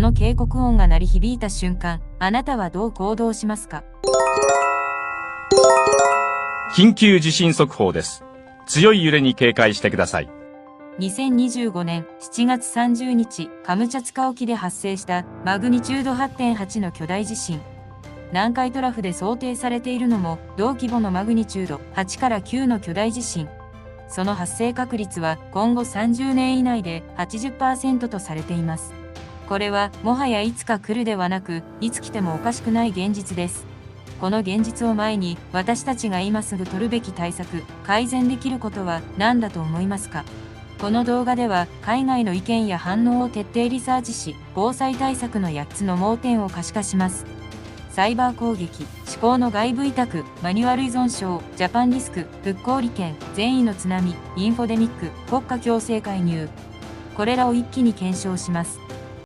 の警告音が鳴り響いた瞬間、あなたはどう行動しますか？緊急地震速報です。強い揺れに警戒してください。2025年7月30日、カムチャツカ沖で発生したマグニチュード 8.8 の巨大地震。南海トラフで想定されているのも同規模のマグニチュード8から9の巨大地震。その発生確率は今後30年以内で 80% とされています。これはもはやいつか来るではなく、いつ来てもおかしくない現実です。この現実を前に、私たちが今すぐ取るべき対策、改善できることは何だと思いますか？この動画では、海外の意見や反応を徹底リサーチし、防災対策の8つの盲点を可視化します。サイバー攻撃、思考の外部委託、マニュアル依存症、ジャパンリスク、復興利権、善意の津波、インフォデミック、国家強制介入。これらを一気に検証します。